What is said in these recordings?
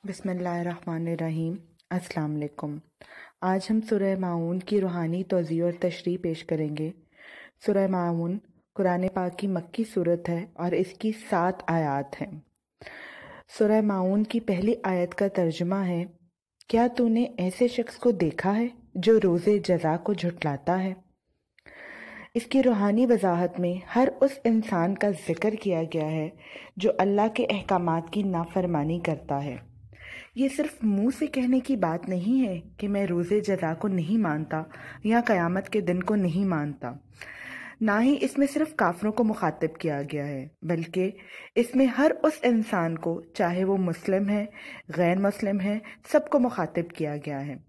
बिस्मिल्लाहिर्रहमानिर्रहीम। अस्सलाम वालेकुम। आज हम सूरह माऊन की रूहानी तौज़ीह और तशरीह पेश करेंगे। सूरह माऊन कुरान पाक की मक्की सूरत है और इसकी 7 आयत हैं। सूरह माऊन की पहली आयत का तर्जुमा है, क्या तूने ऐसे शख्स को देखा है जो रोज़े जज़ा को झुठलाता है। इसकी रूहानी वजाहत में हर उस इंसान का जिक्र किया गया है जो अल्लाह के अहकामात की नाफरमानी करता है। ये सिर्फ मुंह से कहने की बात नहीं है कि मैं रोज़े जज़ा को नहीं मानता या क़यामत के दिन को नहीं मानता। ना ही इसमें सिर्फ काफिरों को मुखातिब किया गया है, बल्कि इसमें हर उस इंसान को, चाहे वो मुस्लिम है गैर मुस्लिम है, सबको मुखातिब किया गया है।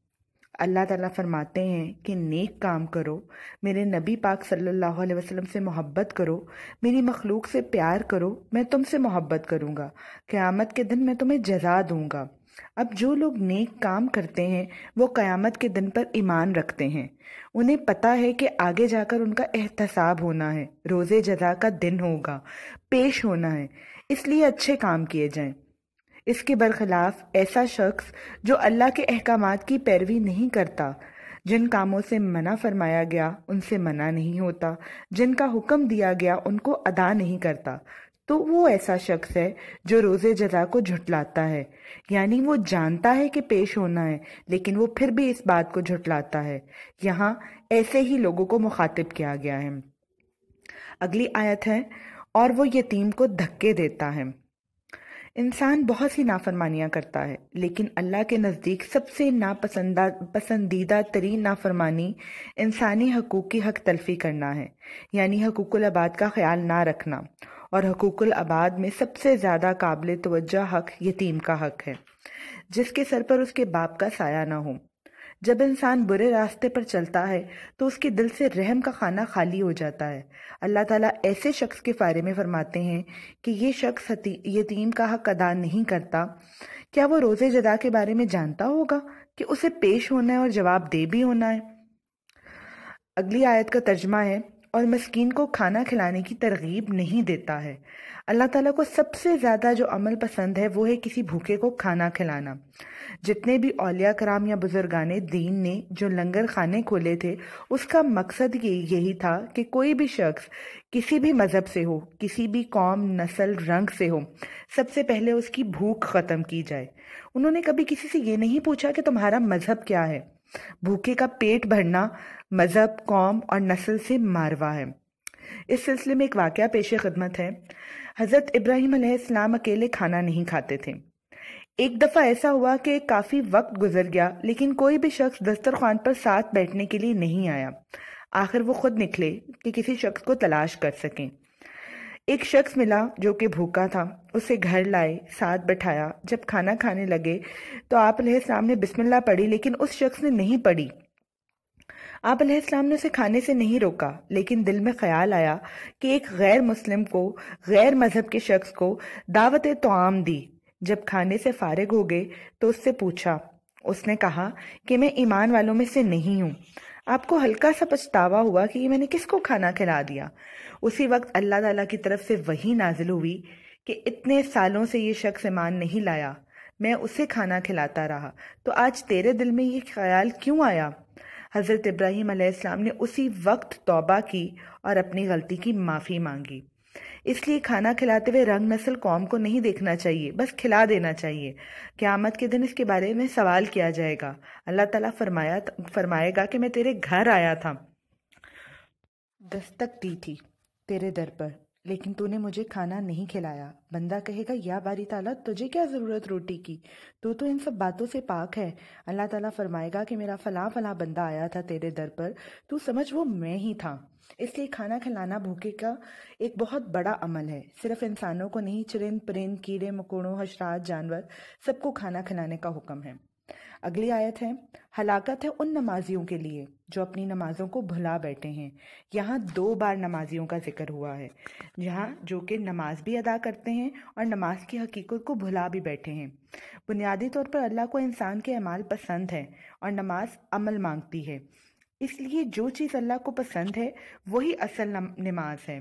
अल्लाह ताला फरमाते हैं कि नेक काम करो, मेरे नबी पाक सल्लल्लाहु अलैहि वसल्लम से मोहब्बत करो, मेरी मखलूक से प्यार करो, मैं तुमसे मोहब्बत करूँगा, क़यामत के दिन मैं तुम्हें जज़ा दूँगा। अब जो लोग नेक काम करते हैं वो क़यामत के दिन पर ईमान रखते हैं। उन्हें पता है कि आगे जाकर उनका एहतसाब होना है, रोज़े जज़ा का दिन होगा, पेश होना है, इसलिए अच्छे काम किए जाएं। इसके बरखिलाफ ऐसा शख्स जो अल्लाह के अहकामात की पैरवी नहीं करता, जिन कामों से मना फरमाया गया उनसे मना नहीं होता, जिनका हुक्म दिया गया उनको अदा नहीं करता, तो वो ऐसा शख्स है जो रोज़े जज़ा को झुठलाता है। यानी वो जानता है कि पेश होना है, लेकिन वो फिर भी इस बात को झुठलाता है। यहाँ ऐसे ही लोगों को मुखातिब किया गया है। अगली आयत है, और वो यतीम को धक्के देता है। इंसान बहुत सी नाफरमानियां करता है, लेकिन अल्लाह के नज़दीक सबसे पसंदीदा तरीन नाफरमानी इंसानी हकूक़ की हक तलफी करना है, यानी हकूक़ुल अबाद का ख्याल ना रखना। और हकूक़ुल अबाद में सबसे ज़्यादा काबिल तवज्जो हक यतीम का हक है, जिसके सर पर उसके बाप का साया ना हो। जब इंसान बुरे रास्ते पर चलता है तो उसके दिल से रहम का खाना खाली हो जाता है। अल्लाह ताला ऐसे शख्स के बारे में फरमाते हैं कि ये शख्स यतीम का हक अदा नहीं करता। क्या वो रोज़े जज़ा के बारे में जानता होगा कि उसे पेश होना है और जवाब दे भी होना है। अगली आयत का तर्जमा है, और मस्कीन को खाना खिलाने की तरगीब नहीं देता है। अल्लाह ताला को सबसे ज़्यादा जो अमल पसंद है वो है किसी भूखे को खाना खिलाना। जितने भी औलिया कराम या बुजुर्गाने दीन ने जो लंगर खाने खोले थे, उसका मकसद यही था कि कोई भी शख्स किसी भी मज़हब से हो, किसी भी कौम नस्ल रंग से हो, सबसे पहले उसकी भूख ख़त्म की जाए। उन्होंने कभी किसी से ये नहीं पूछा कि तुम्हारा मज़हब क्या है। भूखे का पेट भरना मज़हब, कौम और नस्ल से मारवा है। इस सिलसिले में एक वाक़या पेश खिदमत है। हज़रत इब्राहीम अलैहिस्सलाम अकेले खाना नहीं खाते थे। एक दफ़ा ऐसा हुआ कि काफ़ी वक्त गुजर गया, लेकिन कोई भी शख्स दस्तरखान पर साथ बैठने के लिए नहीं आया। आखिर वो खुद निकले कि किसी शख्स को तलाश कर सकें। एक शख्स मिला जो कि भूखा था, उसे घर लाए, साथ बैठाया। जब खाना खाने लगे तो आप अलैहिस्सलाम ने बिस्मिल्लाह पढ़ी, लेकिन उस शख्स ने नहीं पढ़ी। आप अलैहिस्सलाम ने उसे खाने से नहीं रोका, लेकिन दिल में ख्याल आया कि एक गैर मुस्लिम को, गैर मजहब के शख्स को दावत तोआम दी। जब खाने से फारिग हो गए तो उससे पूछा। उसने कहा कि मैं ईमान वालों में से नहीं हूँ। आपको हल्का सा पछतावा हुआ कि ये मैंने किसको खाना खिला दिया। उसी वक्त अल्लाह ताला की तरफ से वही नाजिल हुई कि इतने सालों से ये शख्स ईमान नहीं लाया, मैं उसे खाना खिलाता रहा, तो आज तेरे दिल में ये ख्याल क्यों आया। हज़रत इब्राहीम अलैहिस्सलाम ने उसी वक्त तौबा की और अपनी गलती की माफ़ी मांगी। इसलिए खाना खिलाते हुए रंग नस्ल कौम को नहीं देखना चाहिए, बस खिला देना चाहिए। क़यामत के दिन इसके बारे में सवाल किया जाएगा। अल्लाह ताला फरमाएगा कि मैं तेरे घर आया था, दस्तक दी थी तेरे दर पर, लेकिन तूने मुझे खाना नहीं खिलाया। बंदा कहेगा, या बारी ताला, तुझे क्या ज़रूरत रोटी की, तो इन सब बातों से पाक है। अल्लाह ताला फरमाएगा कि मेरा फ़लाँ फ़लाँ बंदा आया था तेरे दर पर, तू समझ वो मैं ही था। इसलिए खाना खिलाना भूखे का एक बहुत बड़ा अमल है। सिर्फ इंसानों को नहीं, चरिंद परिंद, कीड़े मकोड़ों, हशरात, जानवर, सबको खाना खिलाने का हुक्म है। अगली आयत है, हलाकत है उन नमाजियों के लिए जो अपनी नमाजों को भुला बैठे हैं। यहाँ 2 बार नमाजियों का जिक्र हुआ है, जहाँ जो कि नमाज भी अदा करते हैं और नमाज की हकीकत को भुला भी बैठे हैं। बुनियादी तौर पर अल्लाह को इंसान के अमाल पसंद है और नमाज अमल मांगती है, इसलिए जो चीज़ अल्लाह को पसंद है वही असल नमाज है।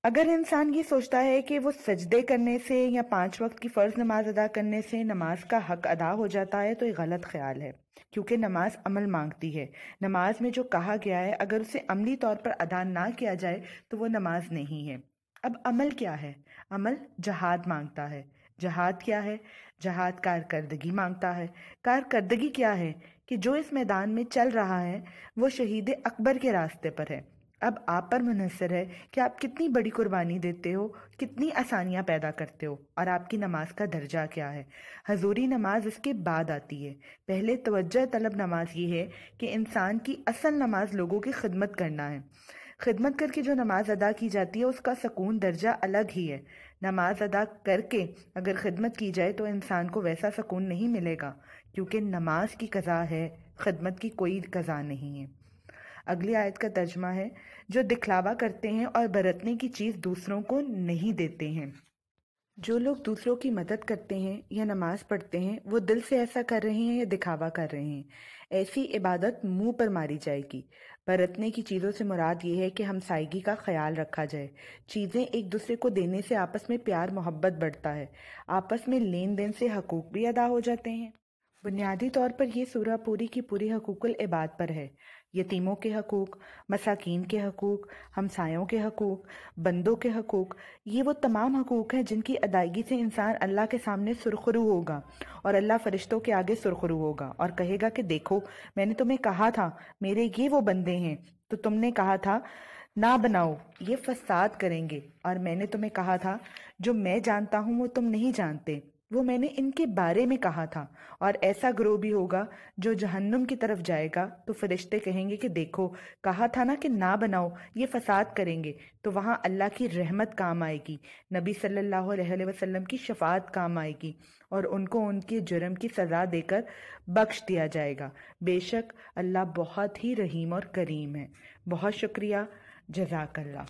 اگر انسان یہ سوچتا ہے کہ وہ سجدے کرنے سے یا 5 وقت کی فرض نماز ادا کرنے سے نماز کا حق ادا ہو جاتا ہے تو یہ غلط خیال ہے، کیونکہ نماز عمل مانگتی ہے۔ نماز میں جو کہا گیا ہے اگر اسے عملی طور پر ادا نہ کیا جائے تو وہ نماز نہیں ہے۔ اب عمل کیا ہے؟ عمل جہاد مانگتا ہے۔ جہاد کیا ہے؟ جہاد کارکردگی مانگتا ہے۔ کارکردگی کیا ہے؟ کہ جو اس میدان میں چل رہا ہے وہ شہید اکبر کے راستے پر ہے۔ اب آپ پر منحصر ہے کہ آپ کتنی بڑی قربانی دیتے ہو، کتنی آسانیاں پیدا کرتے ہو، اور آپ کی نماز کا درجہ کیا ہے۔ حضوری نماز اس کے بعد آتی ہے۔ پہلے توجہ طلب نماز یہ ہے کہ انسان کی اصل نماز لوگوں کی خدمت کرنا ہے۔ خدمت کر کے جو نماز ادا کی جاتی ہے اس کا سکون درجہ الگ ہی ہے۔ نماز ادا کر کے اگر خدمت کی جائے تو انسان کو ویسا سکون نہیں ملے گا، کیونکہ نماز کی قضا ہے، خدمت کی کوئی قضا نہیں ہے۔ اگلی آیت کا ترجمہ ہے، جو دکھلاوا کرتے ہیں اور برتنے کی چیز دوسروں کو نہیں دیتے ہیں۔ جو لوگ دوسروں کی مدد کرتے ہیں یا نماز پڑھتے ہیں وہ دل سے ایسا کر رہے ہیں یا دکھاوا کر رہے ہیں، ایسی عبادت منہ پر ماری جائے گی۔ برتنے کی چیزوں سے مراد یہ ہے کہ ہمسائیگی کا خیال رکھا جائے۔ چیزیں ایک دوسرے کو دینے سے آپس میں پیار محبت بڑھتا ہے، آپس میں لین دین سے حقوق بھی ادا ہو جاتے ہیں۔ بنیادی طور پر یہ سورہ پوری کی پوری حقوق العباد پر ہے۔ یتیموں کے حقوق، مساکین کے حقوق، ہمسایوں کے حقوق، بندوں کے حقوق، یہ وہ تمام حقوق ہیں جن کی ادائیگی سے انسان اللہ کے سامنے سرخرو ہوگا، اور اللہ فرشتوں کے آگے سرخرو ہوگا اور کہے گا کہ دیکھو میں نے تمہیں کہا تھا میرے یہ وہ بندے ہیں تو تم نے کہا تھا نہ بناؤ، یہ فساد کریں گے، اور میں نے تمہیں کہا تھا جو میں جانتا ہوں وہ تم نہیں جانتے، وہ میں نے ان کے بارے میں کہا تھا۔ اور ایسا گروہ بھی ہوگا جو جہنم کی طرف جائے گا تو فرشتے کہیں گے کہ دیکھو کہا تھا نا کہ نہ بناؤ، یہ فساد کریں گے، تو وہاں اللہ کی رحمت کام آئے گی، نبی صلی اللہ علیہ وسلم کی شفاعت کام آئے گی، اور ان کو ان کے جرم کی سزا دے کر بخش دیا جائے گا۔ بے شک اللہ بہت ہی رحیم اور کریم ہے۔ بہت شکریہ، جزاک اللہ۔